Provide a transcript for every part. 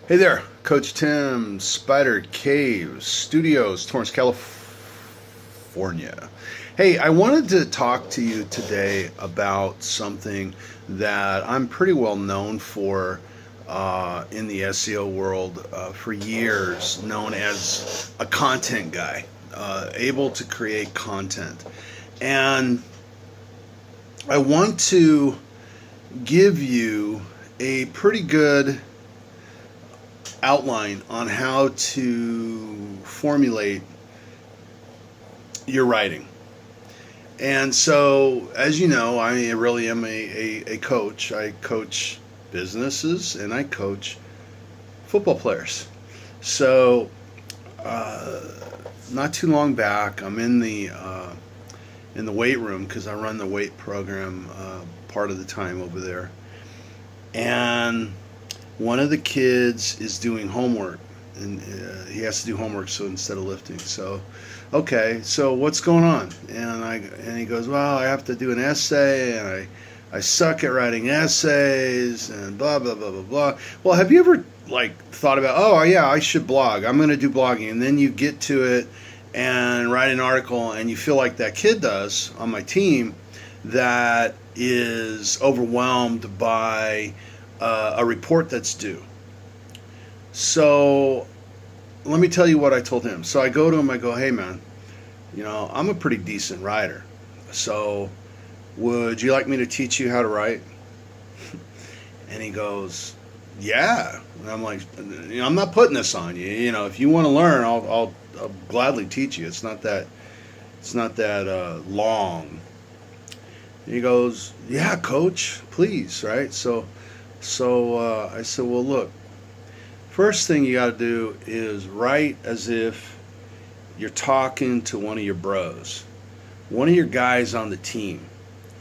Hey there, Coach Tim, Spider Cave Studios, Torrance, California. Hey, I wanted to talk to you today about something that I'm pretty well known for in the SEO world for years, known as a content guy, able to create content. And I want to give you a pretty good outline on how to formulate your writing. And so, as you know, I really am a coach. I coach businesses and I coach football players. So, uh, not too long back, I'm in the weight room because I run the weight program part of the time over there, and one of the kids is doing homework, and he has to do homework, so instead of lifting. So, okay, so what's going on? And he goes, well, I have to do an essay, and I suck at writing essays, and blah blah blah blah blah. Well, have you ever thought about, oh yeah, I should blog. I'm going to do blogging, and then you get to it and write an article, and you feel like that kid does on my team that is overwhelmed by a report that's due. So let me tell you what I told him. So I go to him, I go, hey man, I'm a pretty decent writer. So would you like me to teach you how to write? And he goes, yeah. And I'm like, I'm not putting this on you. If you want to learn, I'll gladly teach you. It's not that long. And he goes, yeah, coach, please, right? So I said, well, look, first thing you got to do is write as if you're talking to one of your bros, one of your guys on the team,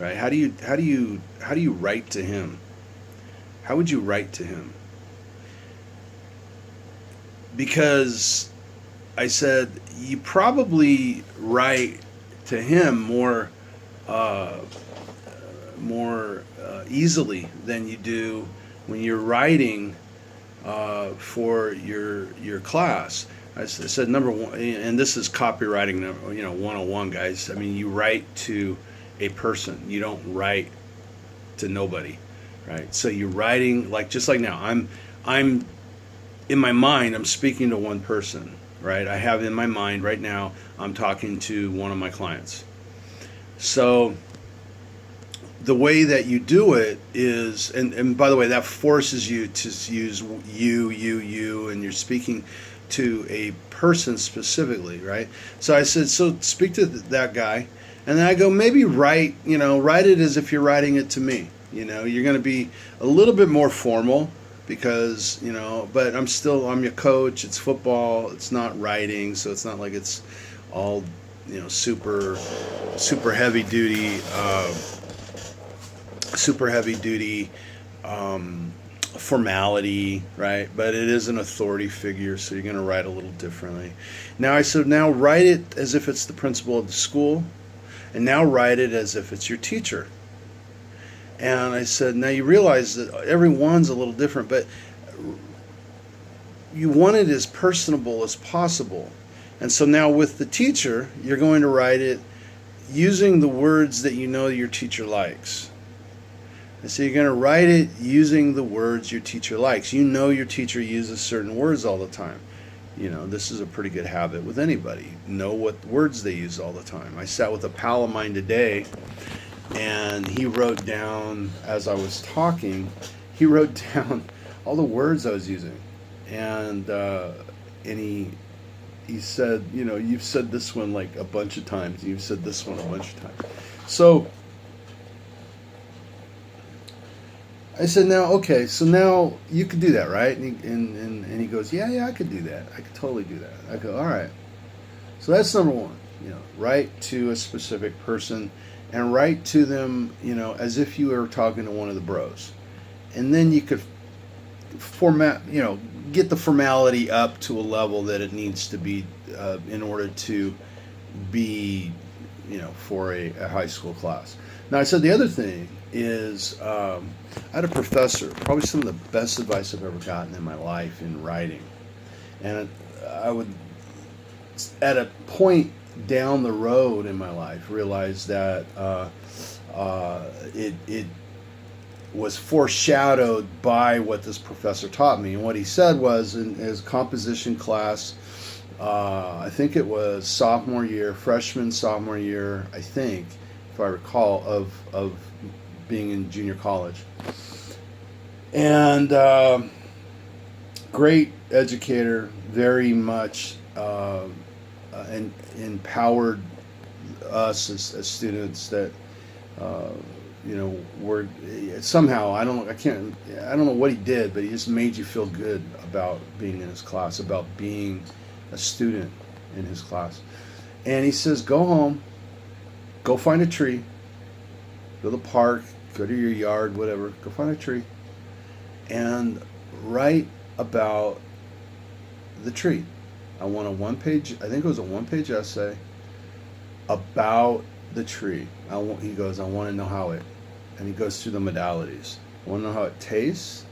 right? How do you write to him? How would you write to him? Because I said you probably write to him more easily than you do when you're writing for your class. I said number one, and this is copywriting, 101, guys. I mean, you write to a person. You don't write to nobody, right? So you're writing just like now. I'm in my mind. I'm speaking to one person, right? I have in my mind right now. I'm talking to one of my clients. So the way that you do it is, and by the way, that forces you to use you, and you're speaking to a person specifically, right? So I said, so speak to that guy, and then I go, maybe write it as if you're writing it to me. You're going to be a little bit more formal because, but I'm your coach. It's football. It's not writing, so it's not like it's all, super heavy duty. Formality, right? But it is an authority figure, so you're going to write a little differently. Now I said, now write it as if it's the principal of the school, and now write it as if it's your teacher. And I said, now you realize that everyone's a little different, but you want it as personable as possible. And so now with the teacher, you're going to write it using the words that your teacher likes. And so you're going to write it using the words your teacher likes. Your teacher uses certain words all the time. This is a pretty good habit with anybody. Know what words they use all the time. I sat with a pal of mine today, and he wrote down, as I was talking, he wrote down all the words I was using. And he said, you've said this one a bunch of times. You've said this one a bunch of times. So I said, so now you could do that, right? And he goes, yeah, I could do that. I could totally do that. I go, all right. So that's number one, write to a specific person and write to them, as if you were talking to one of the bros. And then you could get the formality up to a level that it needs to be in order to be, for a high school class. Now, I said the other thing is I had a professor, probably some of the best advice I've ever gotten in my life in writing. And I would, at a point down the road in my life, realize that it was foreshadowed by what this professor taught me. And what he said was in his composition class, I think it was freshman, sophomore year, I think, if I recall, of being in junior college. And great educator, very much and empowered us as students that were somehow, I don't know what he did, but he just made you feel good about being in his class, about being a student in his class. And he says, go home, go find a tree, go to the park, go to your yard, whatever, go find a tree, and write about the tree. I want I think it was a one-page essay about the tree. He goes, I want to know how it, and he goes through the modalities. I want to know how it tastes.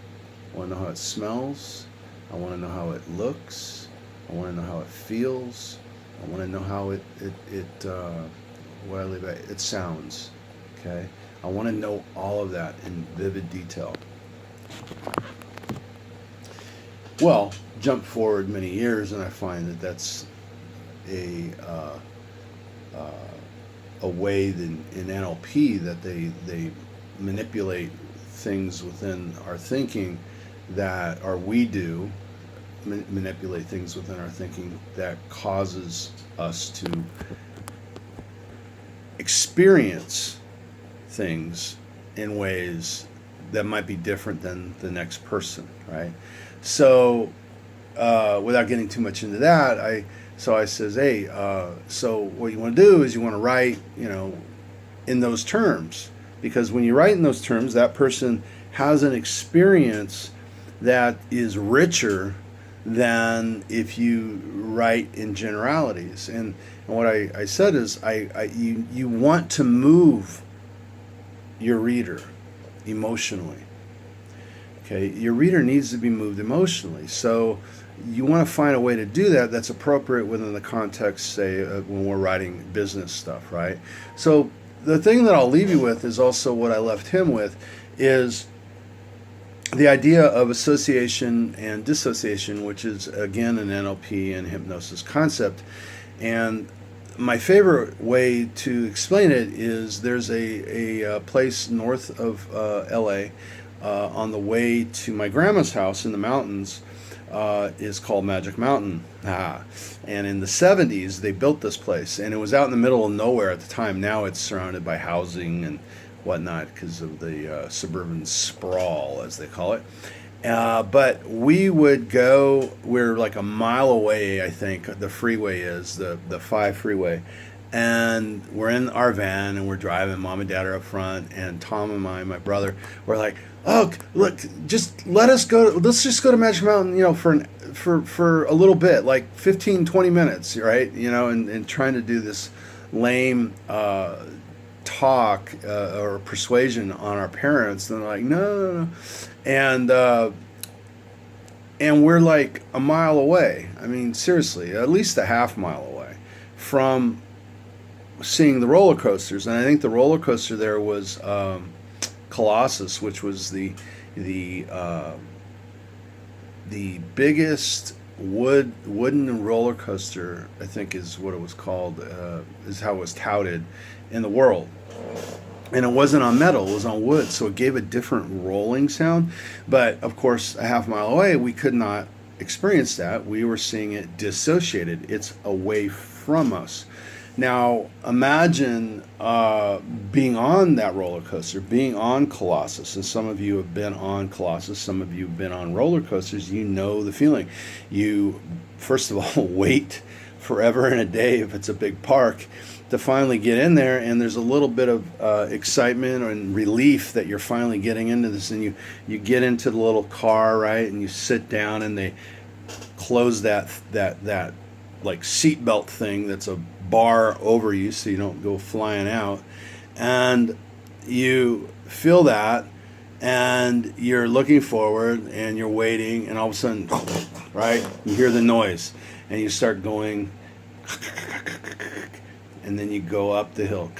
I want to know how it smells. I want to know how it looks. I want to know how it feels. I want to know how it sounds. Okay? I want to know all of that in vivid detail. Well, jump forward many years, and I find that that's a way in NLP that they manipulate things within our thinking manipulate things within our thinking that causes us to experience things in ways that might be different than the next person, right? So, without getting too much into that, I says, hey, so what you want to do is you want to write, in those terms, because when you write in those terms, that person has an experience that is richer than if you write in generalities. And what I said is, you want to move your reader emotionally. Okay, your reader needs to be moved emotionally. So you want to find a way to do that that's appropriate within the context, say, when we're writing business stuff, right? So the thing that I'll leave you with is also what I left him with, is the idea of association and dissociation, which is, again, an NLP and hypnosis concept. And my favorite way to explain it is there's a place north of LA on the way to my grandma's house in the mountains, is called Magic Mountain. And in the 70s, they built this place, and it was out in the middle of nowhere at the time. Now it's surrounded by housing and whatnot because of the suburban sprawl, as they call it. But we would go, we're like a mile away, I think, the freeway is, the 5 freeway. And we're in our van, and we're driving. Mom and Dad are up front, and Tom and my brother, were like, oh, look, just let's just go to Magic Mountain, for a little bit, like 15, 20 minutes, right? And trying to do this lame talk or persuasion on our parents. And they're like, no. And we're like a mile away. I mean, seriously, at least a half mile away from seeing the roller coasters. And I think the roller coaster there was Colossus, which was the biggest wooden roller coaster, I think is what it was called, is how it was touted in the world. And it wasn't on metal, it was on wood, so it gave a different rolling sound. But of course, a half mile away, we could not experience that. We were seeing it dissociated. It's away from us. Now, imagine being on that roller coaster, being on Colossus. And some of you have been on Colossus, some of you have been on roller coasters. You know the feeling. You, first of all, wait forever and a day if it's a big park to finally get in there, and there's a little bit of excitement and relief that you're finally getting into this, and you get into the little car, right, and you sit down, and they close that like seatbelt thing that's a bar over you so you don't go flying out, and you feel that, and you're looking forward and you're waiting, and all of a sudden, right, you hear the noise, and you start going, and then you go up the hill,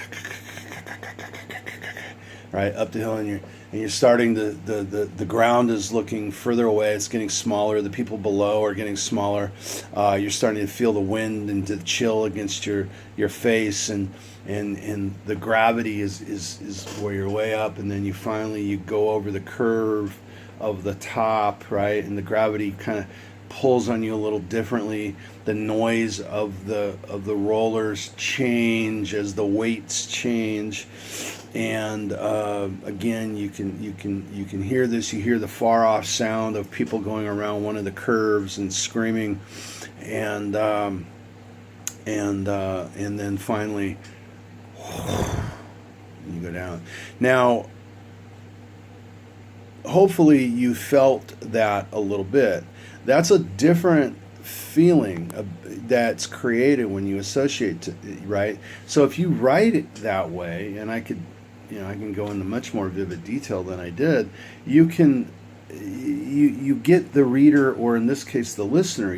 right, up the hill, and you're starting the ground is looking further away. It's getting smaller. The people below are getting smaller. You're starting to feel the wind and the chill against your face, and the gravity is where you're way up, and then you go over the curve of the top, right, and the gravity kind of pulls on you a little differently. The noise of the rollers change as the weights change, and again, you can hear this. You hear the far off sound of people going around one of the curves and screaming, and then finally you go down. Now, hopefully you felt that a little bit. That's a different feeling that's created when you associate, right? So if you write it that way, and I can go into much more vivid detail than I did, you get the reader, or in this case the listener,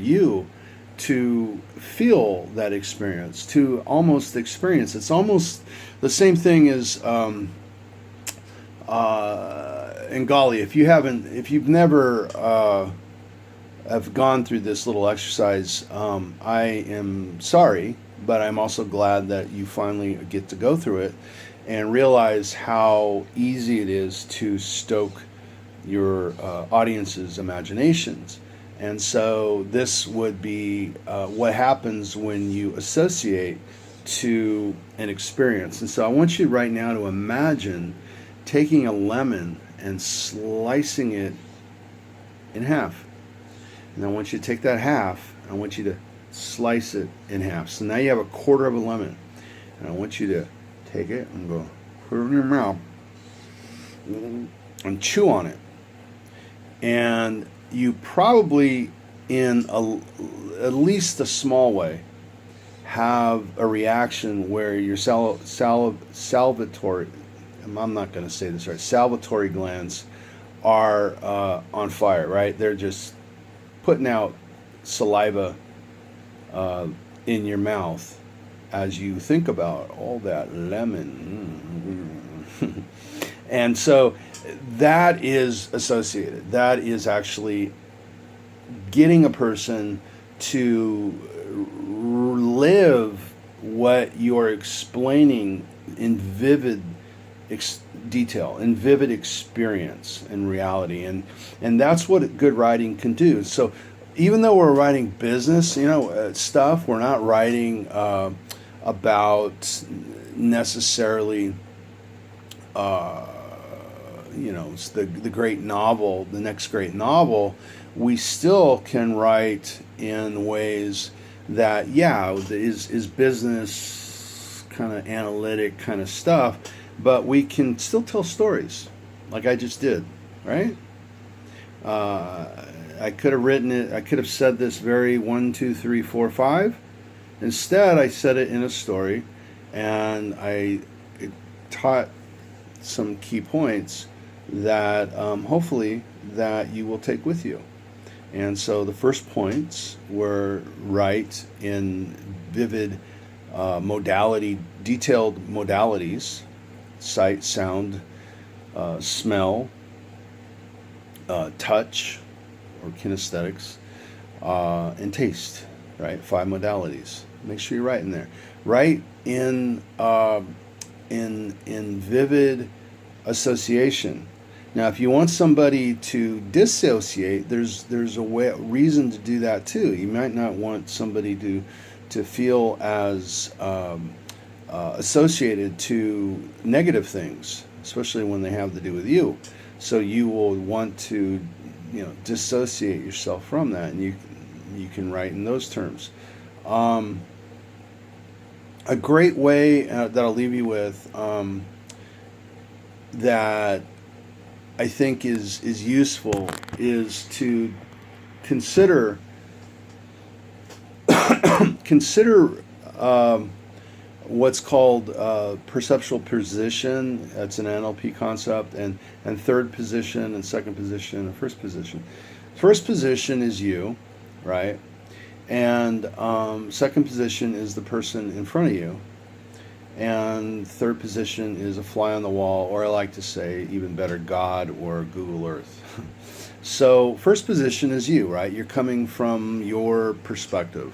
to feel that experience, to almost experience. It's almost the same thing as and golly, if you've never have gone through this little exercise, I am sorry, but I'm also glad that you finally get to go through it and realize how easy it is to stoke your audience's imaginations. And so this would be what happens when you associate to an experience. And so I want you right now to imagine taking a lemon and slicing it in half. And I want you to take that half, and I want you to slice it in half. So now you have a quarter of a lemon. And I want you to take it and go, put it in your mouth, and chew on it. And you probably, in at least a small way, have a reaction where your salivatory, I'm not going to say this right, salivatory glands are on fire, right? They're just putting out saliva in your mouth as you think about all that lemon. And so that is associated. That is actually getting a person to live what you're explaining in vivid detail, in vivid experience and reality. And that's what good writing can do. So even though we're writing business, stuff, we're not writing about necessarily it's the great novel, the next great novel. We still can write in ways that is business kind of analytic kind of stuff, but we can still tell stories like I just did, right? I could have written it, I could have said this very 1, 2, 3, 4, 5. Instead, I said it in a story, and I taught some key points that hopefully that you will take with you. And so the first points were write in vivid detailed modalities: sight, sound, smell, touch, or kinesthetics, and taste, right? 5 modalities. Make sure you write in there. Write in vivid association. Now, if you want somebody to dissociate, there's a reason to do that too. You might not want somebody to feel as associated to negative things, especially when they have to do with you. So you will want to, dissociate yourself from that, and you can write in those terms. A great way that I'll leave you with that I think is useful is to consider what's called perceptual position. That's an NLP concept, and third position, and second position, and first position. First position is you, right? And second position is the person in front of you. And third position is a fly on the wall, or I like to say, even better, God or Google Earth. So, first position is you, right? You're coming from your perspective.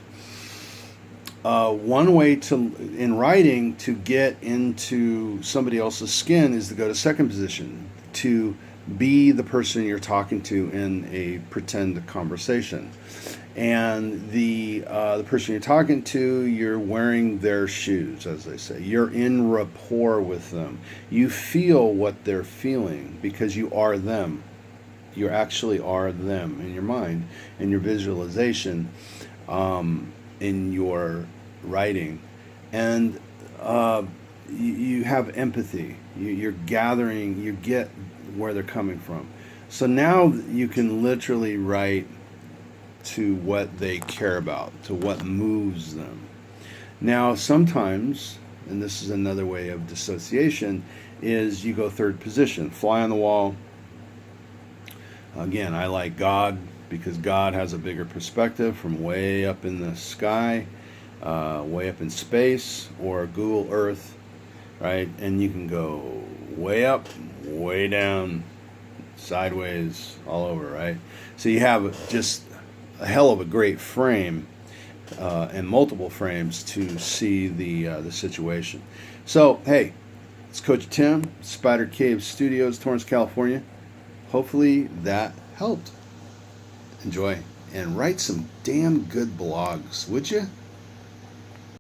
One way in writing, to get into somebody else's skin is to go to second position, to be the person you're talking to in a pretend conversation. And the person you're talking to, you're wearing their shoes, as they say. You're in rapport with them. You feel what they're feeling because you are them. You actually are them in your mind, in your visualization, in your writing. And you have empathy. You're gathering, you get where they're coming from. So now you can literally write to what they care about, to what moves them. Now, sometimes, and this is another way of dissociation, is you go third position, fly on the wall. Again, I like God because God has a bigger perspective from way up in the sky, way up in space, or Google Earth, right? And you can go way up, way down, sideways, all over, right? So you have just a hell of a great frame and multiple frames to see the situation. So, hey, it's Coach Tim, Spider Cave Studios, Torrance, California. Hopefully that helped. Enjoy and write some damn good blogs, would you?